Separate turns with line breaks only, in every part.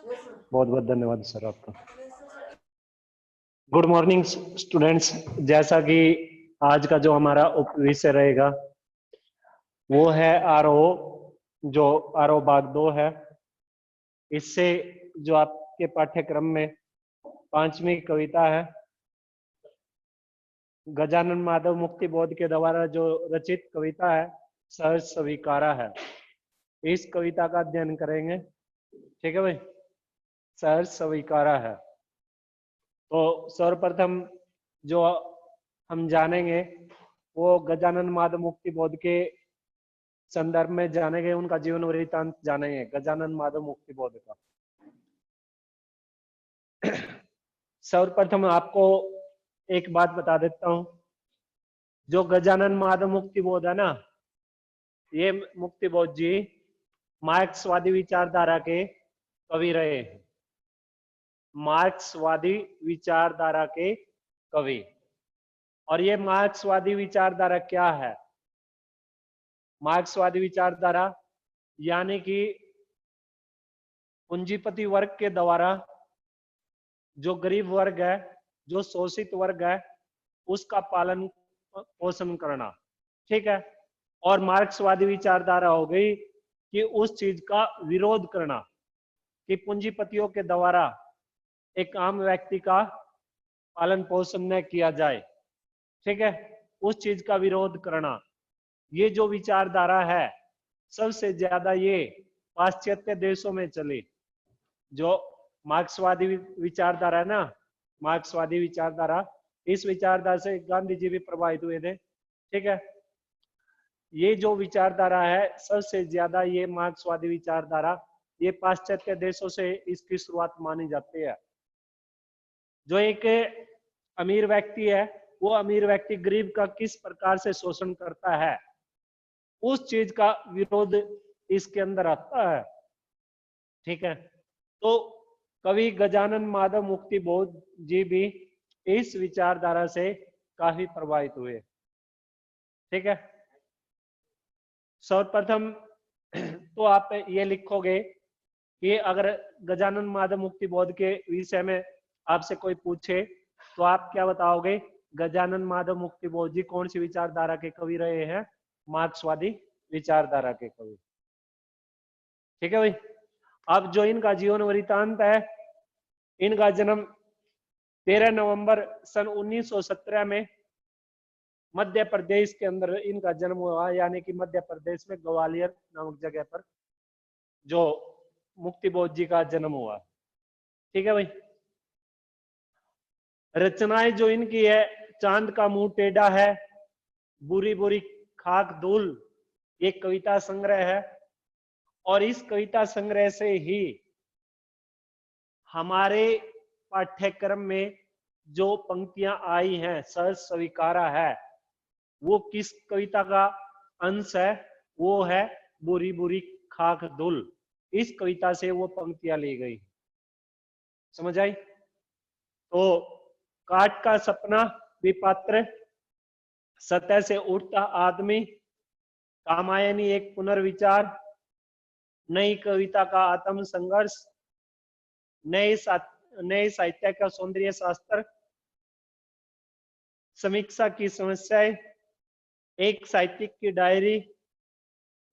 बहुत बहुत धन्यवाद सर आपका। Good morning students. जैसा कि आज का जो हमारा उप विषय रहेगा वो है आरोह, जो आरोह भाग 2 है। इससे जो आपके पाठ्यक्रम में 5वीं कविता है, गजानन माधव मुक्ति बोध के द्वारा जो रचित कविता है सहज स्वीकारा है। इस कविता का अध्ययन करेंगे, ठीक है भाई। सहज स्वीकारा है। तो सर्वप्रथम जो हम जानेंगे वो गजानन माधव मुक्ति बोध के संदर्भ में जानेंगे, उनका जीवन वृत्तांत जानेंगे गजानन माधव मुक्ति बोध का। सर्वप्रथम आपको एक बात बता देता हूं, जो गजानन माधव मुक्ति बोध है ना, ये मुक्ति बोध जी मार्क्सवादी विचारधारा के कवि रहे हैं। मार्क्सवादी विचारधारा के कवि। और ये मार्क्सवादी विचारधारा क्या है? मार्क्सवादी विचारधारा यानी कि पूंजीपति वर्ग के द्वारा जो गरीब वर्ग है, जो शोषित वर्ग है, उसका पालन पोषण करना, ठीक है। और मार्क्सवादी विचारधारा हो गई कि उस चीज का विरोध करना कि पूंजीपतियों के द्वारा एक आम व्यक्ति का पालन पोषण न किया जाए, ठीक है, उस चीज का विरोध करना। ये जो विचारधारा है सबसे ज्यादा ये पाश्चात्य देशों में चली। जो मार्क्सवादी विचारधारा है ना, मार्क्सवादी विचारधारा, इस विचारधारा से गांधी जी भी प्रभावित हुए थे, ठीक है। ये जो विचारधारा है सबसे ज्यादा ये मार्क्सवादी विचारधारा ये पाश्चात्य देशों से इसकी शुरुआत मानी जाती है। जो एक अमीर व्यक्ति है, वो अमीर व्यक्ति गरीब का किस प्रकार से शोषण करता है, उस चीज का विरोध इसके अंदर आता है, ठीक है। तो कवि गजानन माधव मुक्ति बोध जी भी इस विचारधारा से काफी प्रभावित हुए, ठीक है। सर्वप्रथम तो आप ये लिखोगे कि अगर गजानन माधव मुक्ति बोध के विषय में आपसे कोई पूछे तो आप क्या बताओगे? गजानन माधव मुक्ति बोध जी कौन सी विचारधारा के कवि रहे हैं? मार्क्सवादी विचारधारा के कवि, ठीक है भाई। अब जो इनका जीवन वृत्तांत है, इनका जन्म 13 नवंबर सन 1917 में मध्य प्रदेश के अंदर इनका जन्म हुआ, यानी कि मध्य प्रदेश में ग्वालियर नामक जगह पर जो मुक्ति बोध जी का जन्म हुआ, ठीक है भाई। रचनाएं जो इनकी है, चांद का मुंह टेढ़ा है, बुरी बुरी खाक धूल, एक कविता संग्रह है। और इस कविता संग्रह से ही हमारे पाठ्यक्रम में जो पंक्तियां आई हैं, सहज स्वीकारा है, वो किस कविता का अंश है? वो है बुरी बुरी खाक धूल। इस कविता से वो पंक्तियां ली गई, समझ आई? तो काट का सपना विपात्र, सतह से उठता आदमी, कामायनी एक पुनर्विचार, नई कविता का आत्म संघर्ष, नए साहित्य का सौंदर्य शास्त्र, समीक्षा की समस्याएं, एक साहित्यिक की डायरी,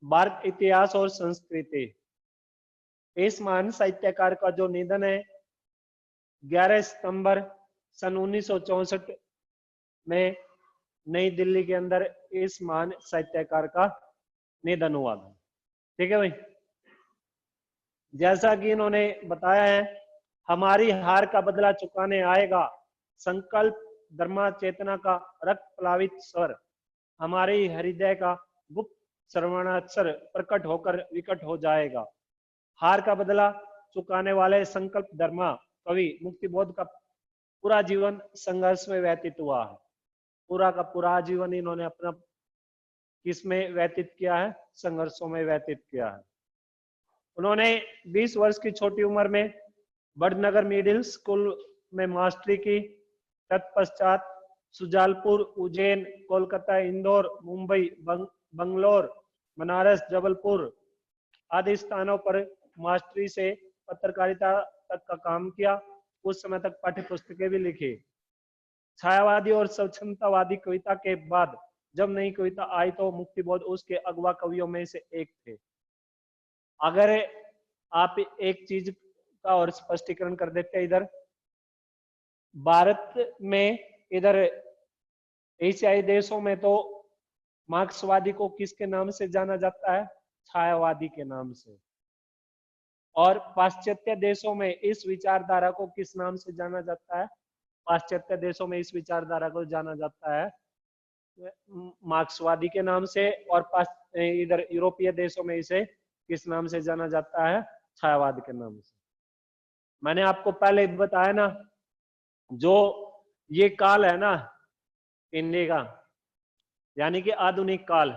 भारत इतिहास और संस्कृति। इस महान साहित्यकार का जो निधन है 11 सितंबर सन 1964 में नई दिल्ली के अंदर इस महान साहित्यकार का निधन हुआ था, ठीक है भाई। जैसा कि इन्होंने बताया है, हमारी हार का बदला चुकाने आएगा संकल्प धर्मा चेतना का रक्त प्लावित स्वर, हमारे हृदय का गुप्त श्रवणाक्षर प्रकट होकर विकट हो जाएगा। हार का बदला चुकाने वाले संकल्प धर्मा कवि मुक्ति बोध का पूरा जीवन संघर्ष में व्यतीत हुआ है। पूरा का पूरा जीवन इन्होंने अपना किसमें व्यतीत किया है? संघर्षों में व्यतीत किया है। उन्होंने 20 वर्ष की छोटी उम्र में बड़नगर मिडिल स्कूल में मास्टरी की। तत्पश्चात सुजालपुर, उज्जैन, कोलकाता, इंदौर, मुंबई, बंगलोर, बनारस, जबलपुर आदि स्थानों पर मास्टरी से पत्रकारिता तक का काम किया, कुछ समय तक पाठ्य पुस्तकें भी लिखी। छायावादी और स्वच्छंदतावादी कविता के बाद जब नई कविता आई तो मुक्तिबोध उसके अगवा कवियों में से एक थे। अगर आप एक चीज का और स्पष्टीकरण कर देते हैं, इधर भारत में, इधर एशियाई देशों में तो मार्क्सवादी को किसके नाम से जाना जाता है? छायावादी के नाम से। और पाश्चात्य देशों में इस विचारधारा को किस नाम से जाना जाता है? पाश्चात्य देशों में इस विचारधारा को जाना जाता है मार्क्सवादी के नाम से, और इधर यूरोपीय देशों में इसे किस नाम से जाना जाता है? छायावाद के नाम से। मैंने आपको पहले बताया ना, जो ये काल है ना इंडिका, यानी कि आधुनिक काल,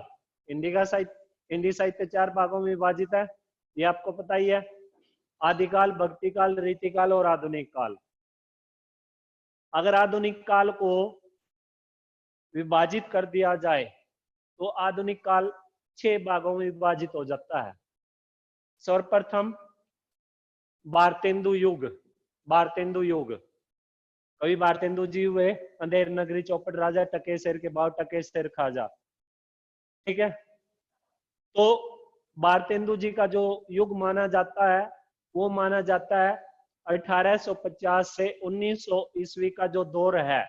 हिंदी साहित्य 4 भागों में विभाजित है, ये आपको पता ही है। आदिकाल, भक्ति काल, रीति काल और आधुनिक काल। अगर आधुनिक काल को विभाजित कर दिया जाए तो आधुनिक काल 6 भागों में विभाजित हो जाता है। सर्वप्रथम भारतेंदु युग। भारतेंदु युग, कवि भारतेंदु जी हुए, अंधेर नगरी चौपट राजा, टकेसर के भाव टकेसर खाजा। ठीक है, तो भारतेंदु जी का जो युग माना जाता है वो माना जाता है 1850 से 1900 ईस्वी का जो दौर है,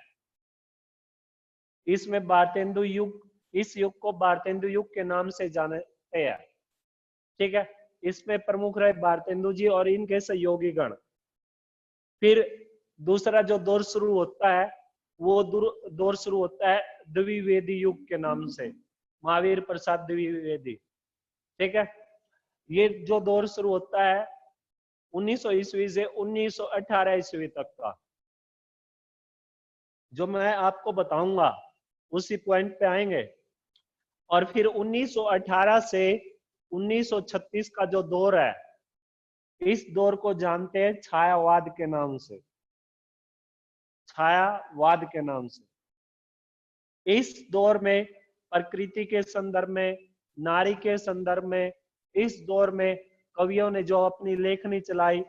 इसमें भारतेंदु युग, इस युग को भारतेंदु युग के नाम से जानते हैं। ठीक है, इसमें प्रमुख रहे भारतेंदु जी और इनके सहयोगी गण। फिर दूसरा जो दौर शुरू होता है वो दौर शुरू होता है द्विवेदी युग के नाम से, महावीर प्रसाद द्विवेदी। ठीक है, ये जो दौर शुरू होता है 1900 ईस्वी से 1918 ईस्वी तक का, जो मैं आपको बताऊंगा उसी पॉइंट पे आएंगे। और फिर 1918 से 1936 का जो दौर है, इस दौर को जानते हैं छायावाद के नाम से। छायावाद के नाम से इस दौर में प्रकृति के संदर्भ में, नारी के संदर्भ में, इस दौर में कवियों ने जो अपनी लेखनी चलाई,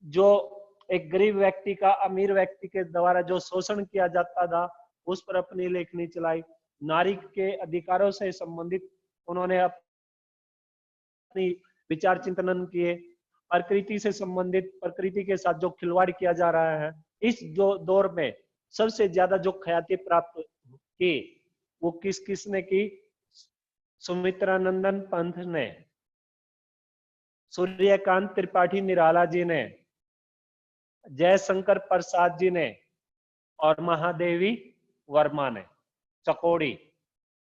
जो एक गरीब व्यक्ति का अमीर व्यक्ति के द्वारा जो शोषण किया जाता था उस पर अपनी लेखनी चलाई। नारी के अधिकारों से संबंधित उन्होंने अपनी विचार चिंतन किए। प्रकृति से संबंधित, प्रकृति के साथ जो खिलवाड़ किया जा रहा है, इस दौर में सबसे ज्यादा जो ख्याति प्राप्त की वो किसने की? सुमित्रानंदन पंत ने, सूर्यकांत त्रिपाठी निराला जी ने, जयशंकर प्रसाद जी ने और महादेवी वर्मा ने। चकोड़ी,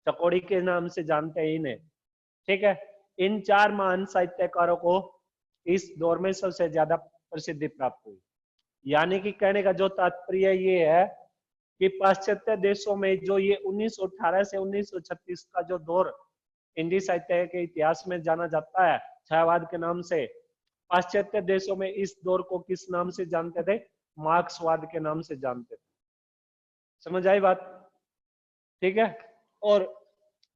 चकोड़ी के नाम से जानते हैं इन्हें। ठीक है, इन 4 महान साहित्यकारों को इस दौर में सबसे ज्यादा प्रसिद्धि प्राप्त हुई। यानी कि कहने का जो तात्पर्य ये है कि पाश्चात्य देशों में जो ये 1918 से 1936 का जो दौर हिंदी साहित्य के इतिहास में जाना जाता है छायावाद के नाम से, पाश्चात्य देशों में इस दौर को किस नाम से जानते थे? मार्क्सवाद के नाम से जानते थे। समझ आई बात? ठीक है, और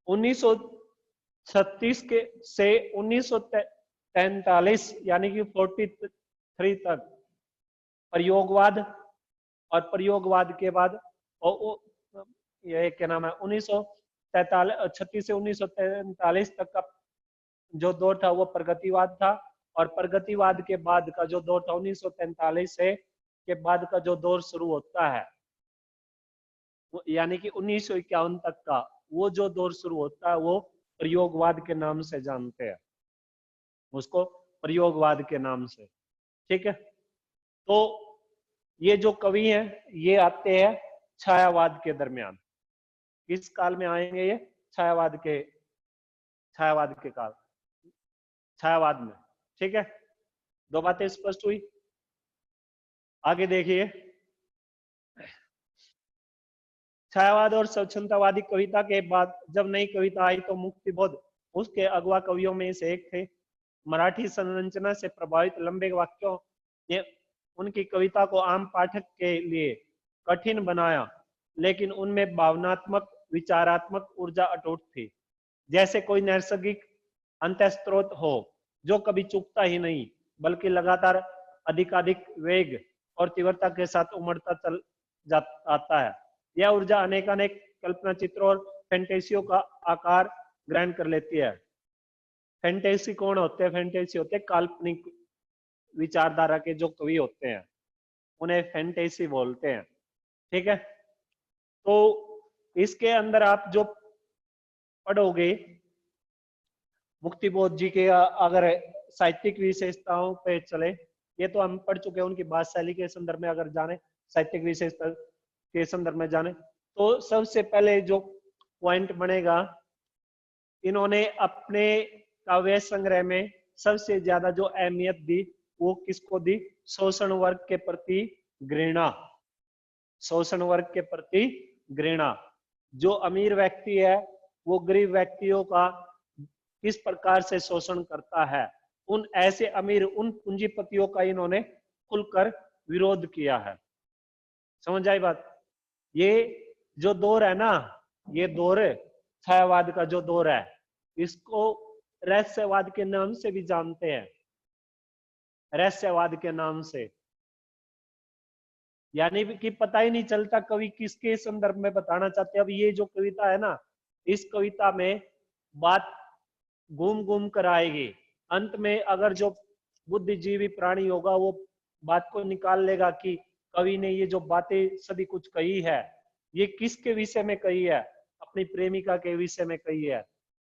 1936 के से 1943 यानी कि 43 तक प्रयोगवाद, और प्रयोगवाद के बाद ये क्या नाम है 1936 से 1943 तक का जो दौर था वो प्रगतिवाद था। और प्रगतिवाद के बाद का जो दौर था 1943 से के बाद का जो दौर शुरू होता है, यानी कि 1951 तक का वो जो दौर शुरू होता है वो प्रयोगवाद के नाम से जानते हैं उसको, प्रयोगवाद के नाम से। ठीक है, तो ये जो कवि हैं ये आते हैं छायावाद के दरमियान। किस काल में आएंगे ये? छायावाद के काल, छायावाद में। ठीक है, 2 बातें स्पष्ट हुई। आगे देखिए, छायावाद और स्वच्छंदतावादी कविता के बाद जब नई कविता आई तो मुक्तिबोध उसके अगवा कवियों में से एक थे। मराठी संरचना से प्रभावित लंबे वाक्यों ने उनकी कविता को आम पाठक के लिए कठिन बनाया, लेकिन उनमें भावनात्मक, विचारात्मक ऊर्जा अटूट थी, जैसे कोई नैसर्गिक अंतःस्रोत हो जो कभी चूकता ही नहीं। बल्कि लगातार अधिकाधिक वेग और तीव्रता के साथ उमड़ता चल आता है। यह ऊर्जा अनेक कल्पना चित्रों और फैंटेसियों का आकार ग्रहण कर लेती है। फैंटेसी कौन होते हैं? फैंटेसी होते हैं काल्पनिक विचारधारा के जो कवि होते हैं, उन्हें फैंटेसी बोलते हैं। ठीक है, तो इसके अंदर आप जो पढ़ोगे मुक्तिबोध जी के, अगर साहित्यिक विशेषताओं पे चले, ये तो हम पढ़ चुके हैं, उनकी बात शैली के संदर्भ में अगर जाने, साहित्यिक विशेषता के संदर्भ में जाने, तो सबसे पहले जो पॉइंट बनेगा, इन्होंने अपने काव्य संग्रह में सबसे ज्यादा जो अहमियत दी वो किसको दी? शोषण वर्ग के प्रति घृणा। शोषण वर्ग के प्रति घृणा। जो अमीर व्यक्ति है वो गरीब व्यक्तियों का किस प्रकार से शोषण करता है, उन ऐसे अमीर, उन पूंजीपतियों का इन्होंने खुलकर विरोध किया है। समझ आई बात? ये जो दौर है ना, ये दौर छायावाद का जो दौर है, इसको रहस्यवाद के नाम से भी जानते हैं। रहस्यवाद के नाम से, यानी कि पता ही नहीं चलता कवि किसके संदर्भ में बताना चाहते हैं। अब ये जो कविता है ना, इस कविता में बात घूम घूम कर आएगी। अंत में अगर जो बुद्धिजीवी प्राणी होगा वो बात को निकाल लेगा कि कवि ने ये जो बातें सभी कुछ कही है, ये किसके विषय में कही है? अपनी प्रेमिका के विषय में कही है।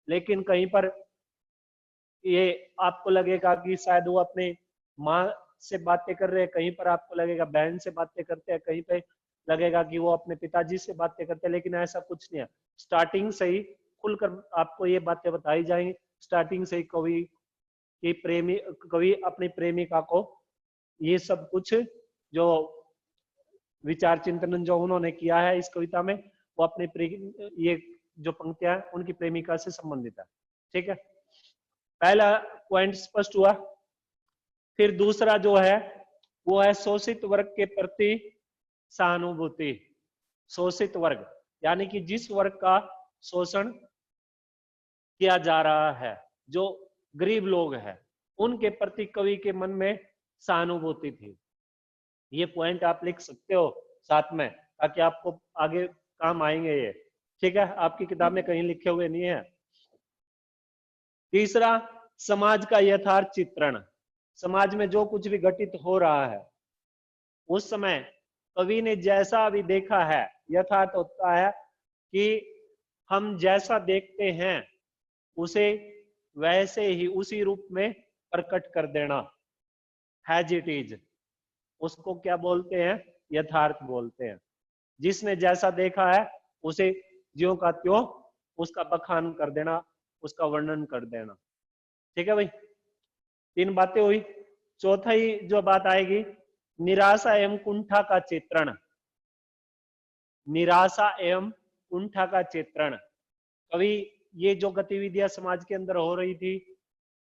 लेकिन कहीं पर ये आपको लगेगा कि शायद वो अपने माँ से बातें कर रहे हैं, कहीं पर आपको लगेगा बहन से बातें करते हैं, कहीं पे लगेगा कि वो अपने पिताजी से बातें करते हैं, लेकिन ऐसा कुछ नहीं है। स्टार्टिंग से ही खुलकर आपको ये बातें बताई जाएंगी। स्टार्टिंग से ही कवि अपनी प्रेमिका को ये सब कुछ जो विचार चिंतन जो उन्होंने किया है इस कविता में, वो अपने ये जो पंक्तियां हैं उनकी प्रेमिका से संबंधित है। ठीक है, पहला पॉइंट स्पष्ट हुआ। फिर दूसरा जो है वो है शोषित वर्ग के प्रति सहानुभूति। शोषित वर्ग यानी कि जिस वर्ग का शोषण किया जा रहा है, जो गरीब लोग हैं, उनके प्रति कवि के मन में सहानुभूति थी। ये पॉइंट आप लिख सकते हो साथ में, ताकि आपको आगे काम आएंगे ये। ठीक है, आपकी किताब में कहीं लिखे हुए नहीं है। तीसरा, समाज का यथार्थ चित्रण। समाज में जो कुछ भी घटित हो रहा है उस समय कवि ने जैसा भी देखा है, यथार्थ होता है कि हम जैसा देखते हैं उसे वैसे ही उसी रूप में प्रकट कर देना, हैज इट इज, उसको क्या बोलते हैं? यथार्थ बोलते हैं। जिसने जैसा देखा है उसे ज्यों का त्यों उसका बखान कर देना, उसका वर्णन कर देना। ठीक है भाई, 3 बातें हुई। चौथा ही जो बात आएगी, निराशा एवं कुंठा का चित्रण। निराशा एवं कुंठा का चित्रण। कवि ये जो गतिविधियां समाज के अंदर हो रही थी,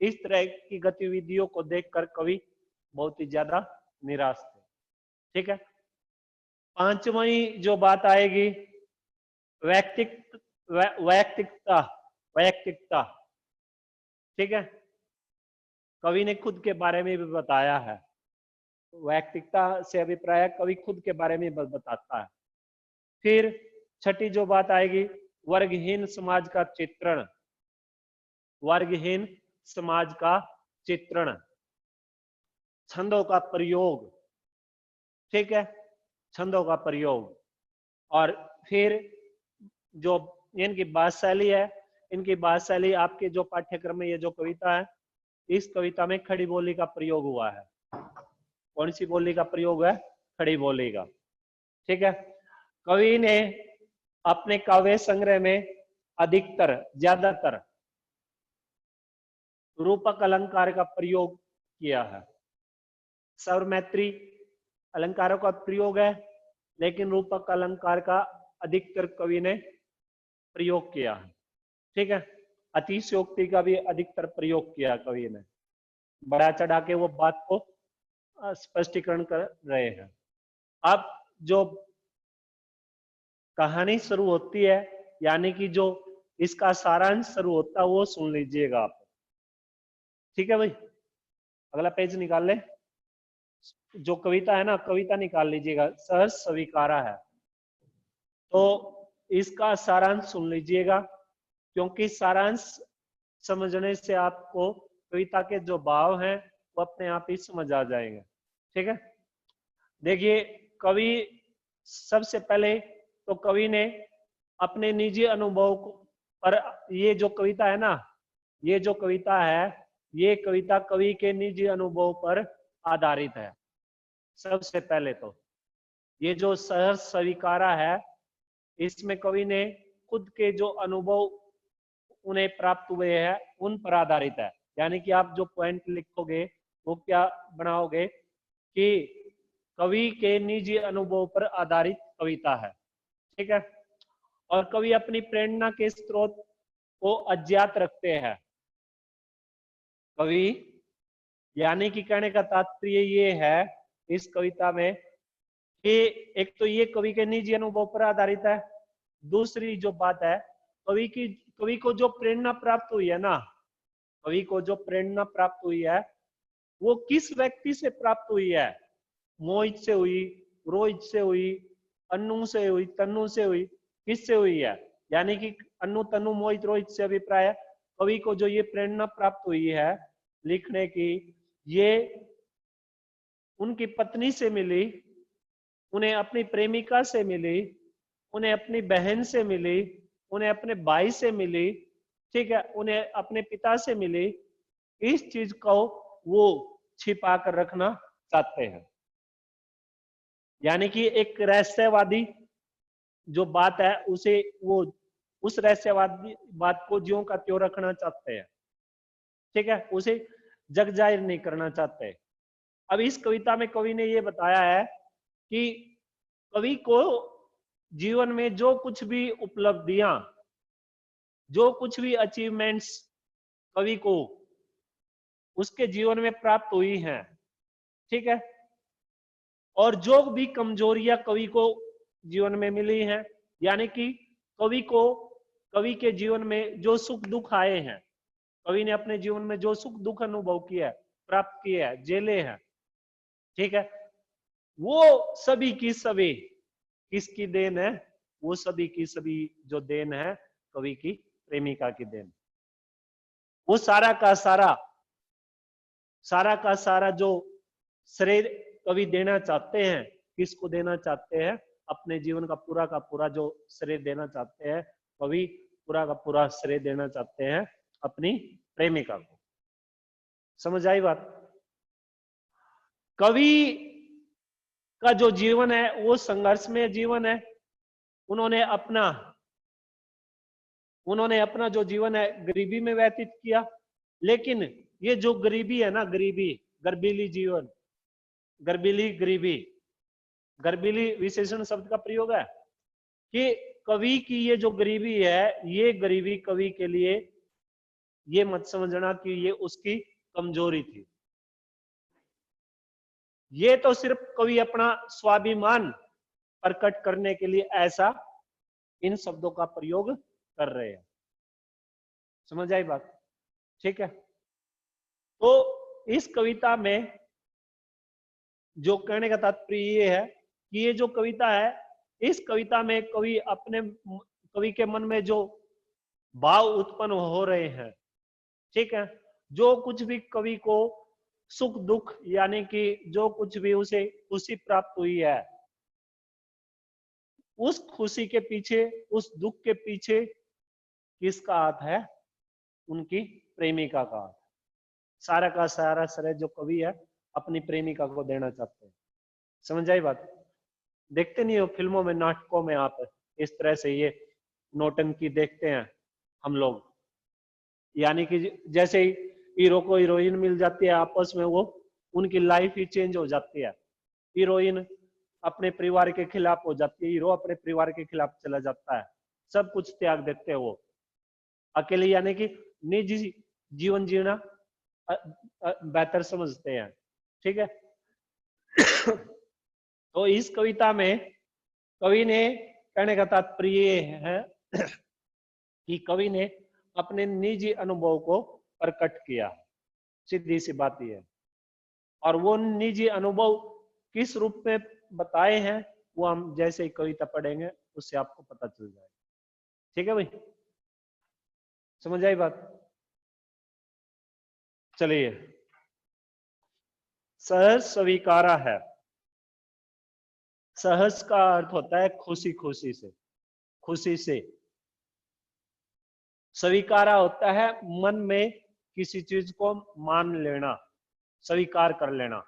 इस तरह की गतिविधियों को देखकर कवि बहुत ही ज्यादा निराश थे। ठीक है, 5वीं जो बात आएगी, वैयक्तिकता। वैयक्तिकता, ठीक है, कवि ने खुद के बारे में भी बताया है। वैयक्तिकता से अभिप्राय कवि खुद के बारे में बताता है। फिर 6ठी जो बात आएगी, वर्गहीन समाज का चित्रण। वर्गहीन समाज का चित्रण, छंदों का प्रयोग। ठीक है, छंदों का प्रयोग। और फिर जो इनकी बात शैली है, इनकी बात शैली आपके जो पाठ्यक्रम में ये जो कविता है, इस कविता में खड़ी बोली का प्रयोग हुआ है। कौन सी बोली का प्रयोग है? खड़ी बोली का। ठीक है, कवि ने अपने काव्य संग्रह में अधिकतर, ज्यादातर रूपक अलंकार का प्रयोग किया है। सर्वमैत्री अलंकारों का प्रयोग है, लेकिन रूपक अलंकार का अधिकतर कवि ने प्रयोग किया है। ठीक है, अतिशयोक्ति का भी अधिकतर प्रयोग किया कवि ने। बढ़ा चढ़ा के वो बात को स्पष्टीकरण कर रहे हैं। अब जो कहानी शुरू होती है, यानी कि जो इसका सारांश शुरू होता है, वो सुन लीजिएगा आप। ठीक है भाई, अगला पेज निकाल ले, जो कविता है ना, कविता निकाल लीजिएगा, सहज स्वीकारा है। तो इसका सारांश सुन लीजिएगा, क्योंकि सारांश समझने से आपको कविता के जो भाव हैं वो अपने आप ही समझ आ जाएंगे। ठीक है, देखिए कवि सबसे पहले तो कवि ने अपने निजी अनुभव पर, ये जो कविता है ना, ये जो कविता है, ये कविता कवि के निजी अनुभव पर आधारित है। सबसे पहले तो ये जो सहज स्वीकारा है, इसमें कवि ने खुद के जो अनुभव उन्हें प्राप्त हुए हैं उन पर आधारित है। यानी कि आप जो पॉइंट लिखोगे वो क्या बनाओगे कि कवि के निजी अनुभव पर आधारित कविता है। ठीक है, और कवि अपनी प्रेरणा के स्रोत को अज्ञात रखते हैं। कवि यानी कि कहने का तात्पर्य ये है इस कविता में कि एक तो ये कवि के निजी अनुभव पर आधारित है, दूसरी जो बात है कवि को जो प्रेरणा प्राप्त हुई है ना, कवि को जो प्रेरणा प्राप्त हुई है वो किस व्यक्ति से प्राप्त हुई है? मोहित से हुई, रोहित से हुई, अन्नू से हुई, तन्नू से हुई, किससे हुई है? यानी कि अन्नू, तन्नू, मोहित, रोहित से अभिप्राय है। कवि को जो ये प्रेरणा प्राप्त हुई है लिखने की, ये उनकी पत्नी से मिली, उन्हें अपनी प्रेमिका से मिली, उन्हें अपनी बहन से मिली, उन्हें अपने भाई से मिली, ठीक है, उन्हें अपने पिता से मिली। इस चीज को वो छिपा कर रखना चाहते हैं। यानी कि एक रहस्यवादी जो बात है उसे वो उस रहस्यवादी बात को ज्यों का त्यों रखना चाहते हैं। ठीक है, उसे जग जाहिर नहीं करना चाहते। अब इस कविता में कवि ने ये बताया है कि कवि को जीवन में जो कुछ भी उपलब्धियां, जो कुछ भी अचीवमेंट्स कवि को उसके जीवन में प्राप्त हुई हैं, ठीक है, और जो भी कमजोरियां कवि को जीवन में मिली हैं, यानी कि कवि के जीवन में जो सुख दुख आए हैं, कवि ने अपने जीवन में जो सुख दुख अनुभव किया है, प्राप्त किया है, झेले हैं, ठीक है, वो सभी की सभी किसकी देन है? वो सभी की सभी जो देन है कवि की प्रेमिका की देन। वो सारा का सारा जो श्रेय कवि देना चाहते हैं, किसको देना चाहते हैं? अपने जीवन का पूरा जो श्रेय देना चाहते हैं कवि, पूरा का पूरा श्रेय देना चाहते हैं अपनी प्रेमिका को। समझ आई बात? कवि का जो जीवन है वो संघर्षमय जीवन है। उन्होंने अपना जो जीवन है गरीबी में व्यतीत किया, लेकिन ये जो गरीबी है ना, गर्बीली जीवन, गर्बीली विशेषण शब्द का प्रयोग है कि कवि की ये जो गरीबी है, ये गरीबी कवि के लिए ये मत समझना कि ये उसकी कमजोरी थी। ये तो सिर्फ कवि अपना स्वाभिमान प्रकट करने के लिए ऐसा इन शब्दों का प्रयोग कर रहे हैं। समझ आई बात? ठीक है, तो इस कविता में जो कहने का तात्पर्य ये है कि ये जो कविता है, इस कविता में कवि के मन में जो भाव उत्पन्न हो रहे हैं, ठीक है, जो कुछ भी कवि को सुख दुख, यानी कि जो कुछ भी उसे खुशी प्राप्त हुई है, उस खुशी के पीछे, उस दुख के पीछे किसका हाथ है? उनकी प्रेमिका का हाथ। सारा का सारा श्रेय जो कवि है अपनी प्रेमिका को देना चाहते हैं। समझ आई बात? देखते नहीं हो फिल्मों में, नाटकों में आप इस तरह से ये नौटंकी देखते हैं हम लोग। यानी कि जैसे ही हीरो को हीरोइन मिल जाती है आपस में, वो उनकी लाइफ ही चेंज हो जाती है। हीरोइन अपने परिवार के खिलाफ हो जाती है, हीरो अपने परिवार के खिलाफ चला जाता है, सब कुछ त्याग देते हैं वो अकेले, यानी कि निजी जीवन जीना बेहतर समझते हैं। ठीक है, तो इस कविता में कवि ने कहने का तात्पर्य है कि कवि ने अपने निजी अनुभव को प्रकट किया। सीधी सी बात यह है। और वो निजी अनुभव किस रूप में बताए हैं वो हम जैसे ही कविता पढ़ेंगे उससे आपको पता चल जाएगा। ठीक है भाई, समझ आई बात? चलिए, सहज स्वीकारा है। सहज का अर्थ होता है खुशी, खुशी से, खुशी से। स्वीकारा होता है मन में किसी चीज को मान लेना, स्वीकार कर लेना।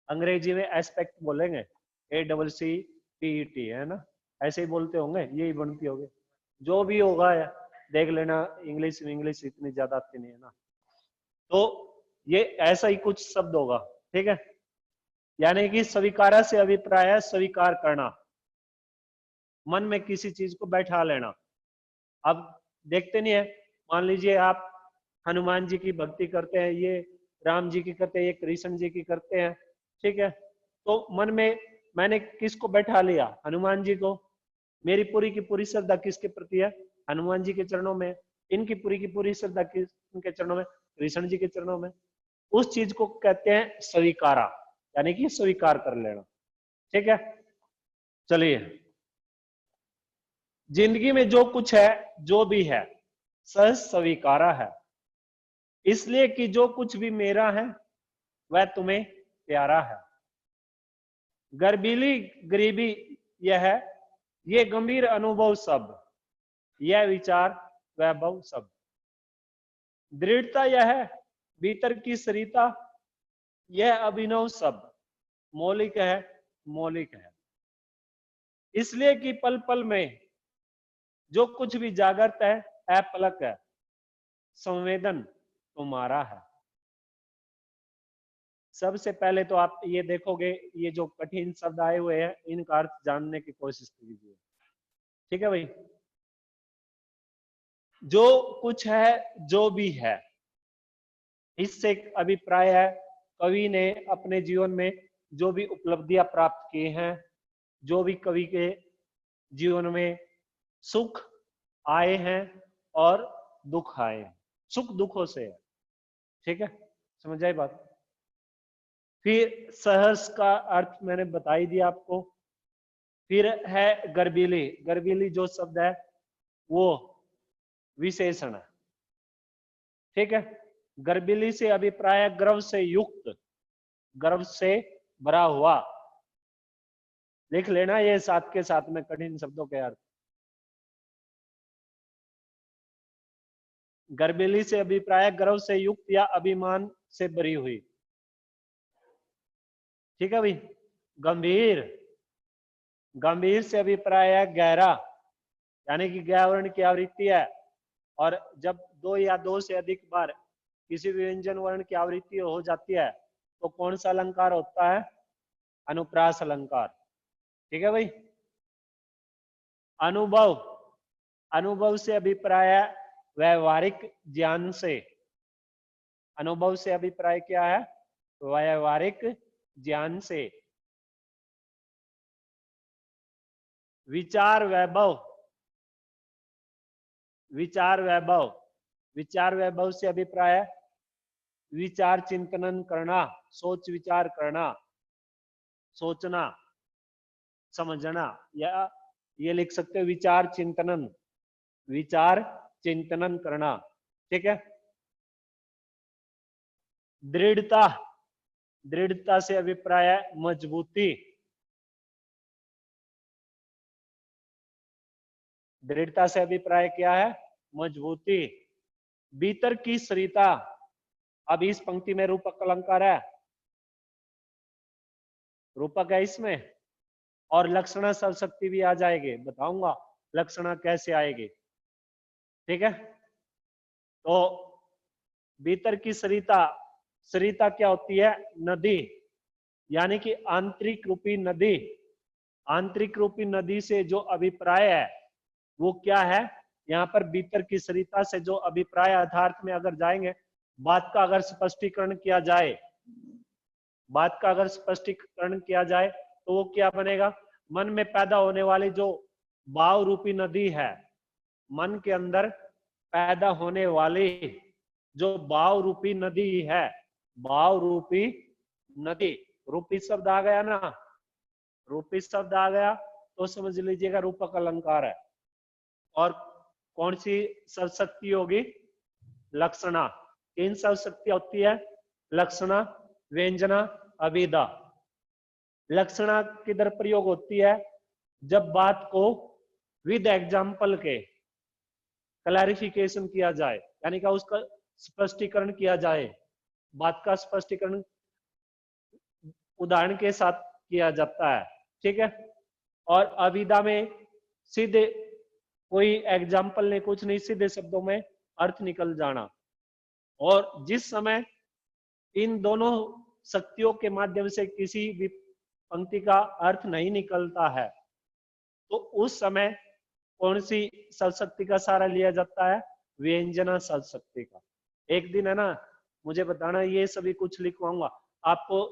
अंग्रेजी में एस्पेक्ट बोलेंगे, ACCPET, है ना? ऐसे ही बोलते होंगे, यही बनती होगी, जो भी होगा देख लेना। इंग्लिश इतनी ज्यादा आती नहीं है ना, तो ये ऐसा ही कुछ शब्द होगा। ठीक है, यानी कि स्वीकारा से अभिप्राय है स्वीकार करना, मन में किसी चीज को बैठा लेना। अब देखते नहीं है, मान लीजिए आप हनुमान जी की भक्ति करते हैं, ये राम जी की करते हैं, ये कृष्ण जी की करते हैं। ठीक है, तो मन में मैंने किसको बैठा लिया? हनुमान जी को। मेरी पूरी की पूरी श्रद्धा किसके प्रति है? हनुमान जी के चरणों में। इनकी पूरी की पूरी श्रद्धा किसके चरणों में? कृष्ण जी के चरणों में। उस चीज को कहते हैं स्वीकारा, यानी कि स्वीकार कर लेना। ठीक है, चलिए, जिंदगी में जो कुछ है, जो भी है, सहज स्वीकारा है, इसलिए कि जो कुछ भी मेरा है वह तुम्हें प्यारा है। गर्बीली गरीबी यह है, ये गंभीर अनुभव सब, यह विचार वैभव सब। दृढ़ता यह है, भीतर की सरिता, यह अभिनव सब, मौलिक है, मौलिक है। इसलिए कि पल पल में जो कुछ भी जागृत है, अपलक है, संवेदन तुम्हारा है। सबसे पहले तो आप ये देखोगे, ये जो कठिन शब्द आए हुए हैं इनका अर्थ जानने की कोशिश कीजिए। ठीक है भाई, जो कुछ है, जो भी है, इससे एक अभिप्राय है कवि ने अपने जीवन में जो भी उपलब्धियां प्राप्त की हैं, जो भी कवि के जीवन में सुख आए हैं और दुख आए हैं, सुख दुखों से है। ठीक है, समझ आई बात? फिर सहर्ष का अर्थ मैंने बता ही दिया आपको। फिर है गर्बीली। गर्बीली जो शब्द है वो विशेषण है। ठीक है, गर्बीली से अभिप्राय गर्व से युक्त, गर्व से भरा हुआ। लिख लेना ये साथ के साथ में कठिन शब्दों के अर्थ। गर्बीली से अभिप्राय गर्व से युक्त या अभिमान से भरी हुई। ठीक है भाई, गंभीर, गंभीर से अभिप्राय है गहरा, यानी कि गैवर्ण की आवृत्ति है। और जब दो या दो से अधिक बार किसी भी व्यंजन वर्ण की आवृत्ति हो जाती है तो कौन सा अलंकार होता है? अनुप्रास अलंकार। ठीक है भाई, अनुभव, अनुभव से अभिप्राय है व्यवहारिक ज्ञान से। अनुभव से अभिप्राय क्या है? व्यवहारिक ज्ञान से। विचार वैभव, विचार वैभव, विचार वैभव से अभिप्राय है विचार चिंतन करना, सोच विचार करना, सोचना, समझना, या ये लिख सकते हो विचार चिंतन, विचार चिंतन करना। ठीक है, दृढ़ता, दृढ़ता से अभिप्राय है मजबूती, दृढ़ता से अभिप्राय क्या है? मजबूती। भीतर की सरिता, अब इस पंक्ति में रूपक अलंकार है, रूपक है इसमें, और लक्षणा शक्ति भी आ जाएगी, बताऊंगा लक्षणा कैसे आएगी। ठीक है, तो भीतर की सरिता, सरिता क्या होती है? नदी, यानी कि आंतरिक रूपी नदी। आंतरिक रूपी नदी से जो अभिप्राय है वो क्या है? यहाँ पर भीतर की सरिता से जो अभिप्राय यथार्थ में अगर जाएंगे, बात का अगर स्पष्टीकरण किया जाए, बात का अगर स्पष्टीकरण किया जाए तो वो क्या बनेगा? मन में पैदा होने वाली जो भाव रूपी नदी है, मन के अंदर पैदा होने वाली जो भाव रूपी नदी है, भाव रूपी नदी, रूपी शब्द आ गया ना, रूपी शब्द आ गया तो समझ लीजिएगा रूपक अलंकार है। और कौन सी शब्दशक्ति होगी? लक्षणा। तीन शब्दशक्तियां होती है, लक्षणा, व्यंजना, अभिधा। लक्षणा किधर प्रयोग होती है? जब बात को विद एग्जाम्पल के क्लैरिफिकेशन किया जाए, यानी कि उसका स्पष्टीकरण किया जाए, बात का स्पष्टीकरण उदाहरण के साथ किया जाता है, ठीक है। और अभिधा में सीधे कोई एग्जाम्पल नहीं, कुछ नहीं, सीधे शब्दों में अर्थ निकल जाना। और जिस समय इन दोनों शक्तियों के माध्यम से किसी भी पंक्ति का अर्थ नहीं निकलता है तो उस समय कौन सी शब्दशक्ति का सहारा लिया जाता है? व्यंजना शब्दशक्ति का। एक दिन है ना, मुझे बताना, ये सभी कुछ लिखवाऊंगा आपको।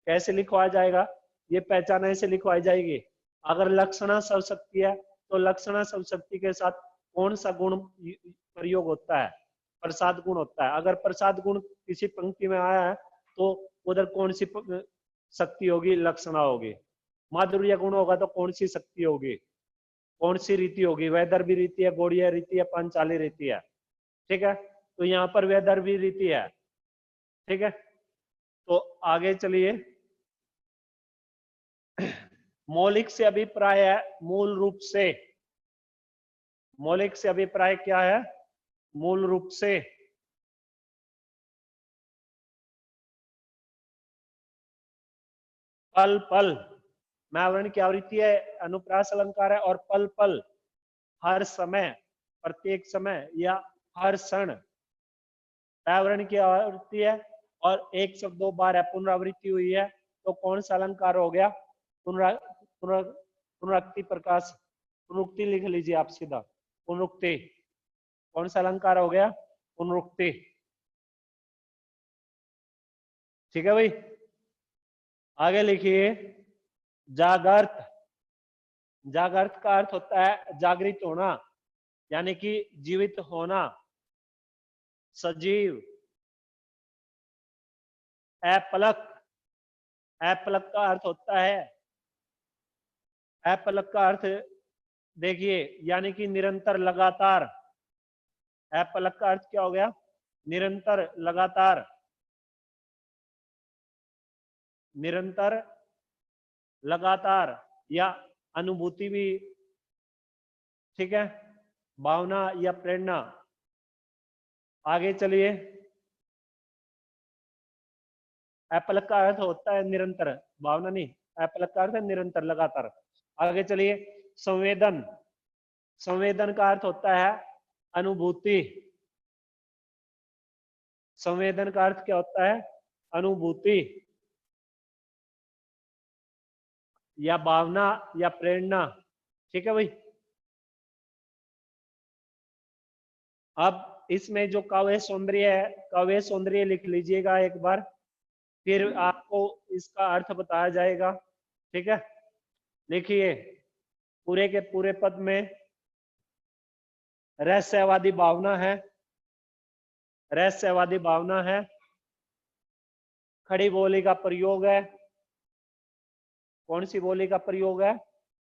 कैसे लिखवाया जाएगा? ये पहचान ऐसे लिखवाई जाएगी। अगर लक्षणा शब्दशक्ति है तो लक्षणा शब्दशक्ति के साथ कौन सा गुण प्रयोग होता है? प्रसाद गुण होता है। अगर प्रसाद गुण किसी पंक्ति में आया है तो उधर कौन सी शक्ति होगी? लक्षणा होगी। माधुर्य गुण होगा तो कौन सी शक्ति होगी? कौन सी रीति होगी? वैदर्भी रीति है, गौड़ीय रीति है, पांचाली रीति है, ठीक है। तो यहाँ पर वैदर्भी रीति है, ठीक है। तो आगे चलिए। मौलिक से अभिप्राय है मूल रूप से। मौलिक से अभिप्राय क्या है? मूल रूप से। पल पल, व्यावरण की आवृत्ति है, अनुप्रास अलंकार है। और पल पल, हर समय, प्रत्येक समय या हर क्षण, व्यावरण की आवृत्ति है। और एक शब्द दो बार है, पुनरावृत्ति हुई है, तो कौन सा अलंकार हो गया? पुनरुक्ति प्रकाश, पुनरुक्ति लिख लीजिए आप सीधा, पुनरुक्ति। कौन सा अलंकार हो गया? पुनरुक्ति, ठीक है भाई। आगे लिखिए, जागृत। जागृत का अर्थ होता है जागृत होना, यानी कि जीवित होना, सजीव। अपलक, अपलक का अर्थ होता है, अपलक का अर्थ देखिए, यानी कि निरंतर, लगातार। अपलक का अर्थ क्या हो गया? निरंतर, लगातार, निरंतर, लगातार, या अनुभूति भी, ठीक है, भावना या प्रेरणा। आगे चलिए, अपलक का अर्थ होता है निरंतर, भावना नहीं, अपलक का अर्थ है निरंतर, लगातार। आगे चलिए, संवेदन। संवेदन का अर्थ होता है अनुभूति। संवेदन का अर्थ क्या होता है? अनुभूति या भावना या प्रेरणा, ठीक है भाई। अब इसमें जो काव्य सौंदर्य है, काव्य सौंदर्य लिख लीजिएगा एक बार, फिर आपको इसका अर्थ बताया जाएगा, ठीक है। देखिए, पूरे के पूरे पद में रहस्यवादी भावना है, रहस्यवादी भावना है। खड़ी बोली का प्रयोग है। कौन सी बोली का प्रयोग है?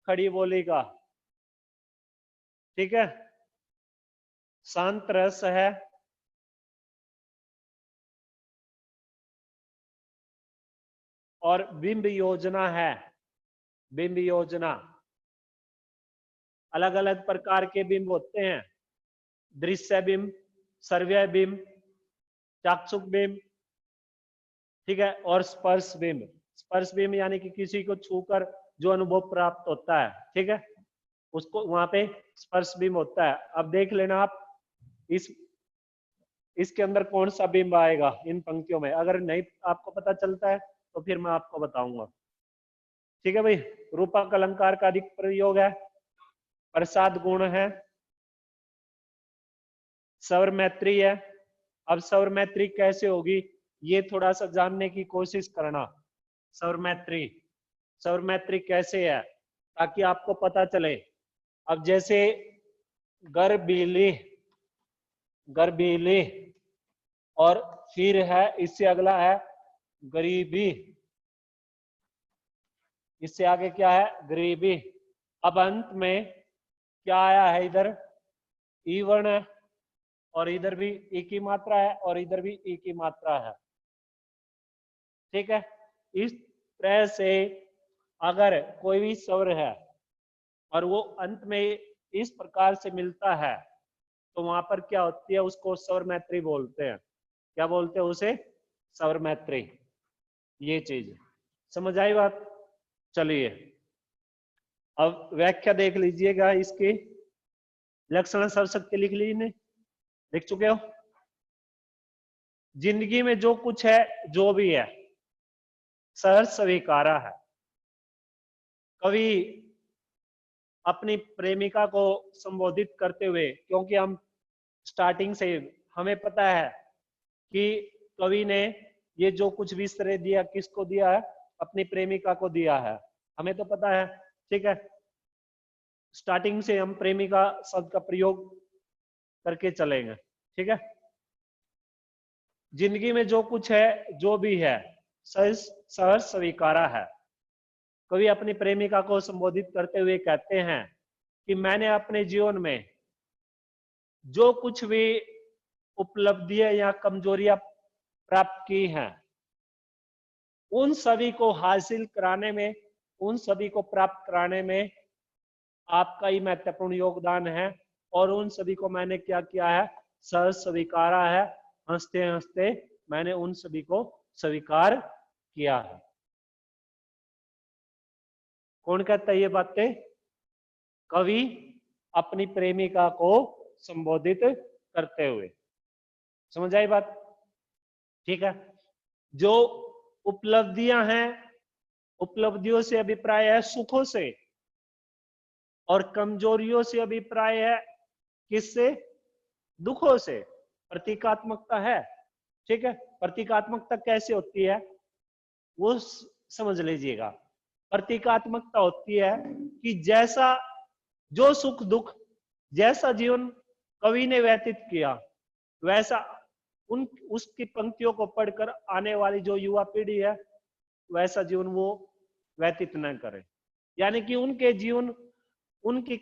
खड़ी बोली का, ठीक है। शांत रस है, और बिंब योजना है। बिंब योजना, अलग अलग प्रकार के बिंब होते हैं, दृश्य बिंब, श्रव्य बिंब, चाक्षुक बिंब, ठीक है, और स्पर्श बिंब। स्पर्श बिंब यानी कि किसी को छूकर जो अनुभव प्राप्त होता है, ठीक है, उसको वहां पे स्पर्श बिंब होता है। अब देख लेना आप, इसके अंदर कौन सा बिंब आएगा इन पंक्तियों में। अगर नहीं आपको पता चलता है तो फिर मैं आपको बताऊंगा, ठीक है भाई। रूपक अलंकार का अधिक प्रयोग है, प्रसाद गुण है, स्वर मैत्री है। अब स्वर मैत्री कैसे होगी ये थोड़ा सा जानने की कोशिश करना। स्वर मैत्री, स्वर मैत्री कैसे है ताकि आपको पता चले। अब जैसे गर्भीली, गर्भीली, और फिर है, इससे अगला है गरीबी, इससे आगे क्या है, गरीबी। अब अंत में क्या आया है, इधर ई वर्ण है और इधर भी ई की मात्रा है और इधर भी ई की मात्रा है। ठीक है, इस तरह से अगर कोई भी स्वर है और वो अंत में इस प्रकार से मिलता है तो वहां पर क्या होती है, उसको स्वर मैत्री बोलते हैं। क्या बोलते हैं उसे, स्वर मैत्री। ये चीज समझ आई बात। चलिए अब व्याख्या देख लीजिएगा इसकी। लक्षण सर्वशक्ति लिख लीजिए, लिख चुके हो। जिंदगी में जो कुछ है, जो भी है, सहर्ष स्वीकारा है। कवि अपनी प्रेमिका को संबोधित करते हुए, क्योंकि हम स्टार्टिंग से हमें पता है कि कवि ने ये जो कुछ भी श्रेय दिया किसको दिया है, अपनी प्रेमिका को दिया है, हमें तो पता है। ठीक है, स्टार्टिंग से हम प्रेमिका शब्द का प्रयोग करके चलेंगे। ठीक है, जिंदगी में जो कुछ है, जो भी है, सहर्ष स्वीकारा है। कवि अपनी प्रेमिका को संबोधित करते हुए कहते हैं कि मैंने अपने जीवन में जो कुछ भी उपलब्धियां या कमजोरियां प्राप्त की हैं, उन सभी को हासिल कराने में, उन सभी को प्राप्त कराने में आपका ही महत्वपूर्ण योगदान है। और उन सभी को मैंने क्या किया है, सहर्ष स्वीकारा है। हंसते हंसते मैंने उन सभी को स्वीकार किया है। कौन कहता है ये बातें, कवि अपनी प्रेमिका को संबोधित करते हुए। समझ आई बात। ठीक है, जो उपलब्धियां हैं, उपलब्धियों से अभिप्राय है सुखों से, और कमजोरियों से अभिप्राय है किससे, दुखों से। प्रतीकात्मकता है। ठीक है, प्रतीकात्मकता कैसे होती है वो समझ लीजिएगा। प्रतीकात्मकता होती है कि जैसा, जो सुख दुख, जैसा जीवन कवि ने व्यतीत किया, वैसा उन उसकी पंक्तियों को पढ़कर आने वाली जो युवा पीढ़ी है, वैसा जीवन वो व्यतीत न करे। यानी कि उनके जीवन, उनकी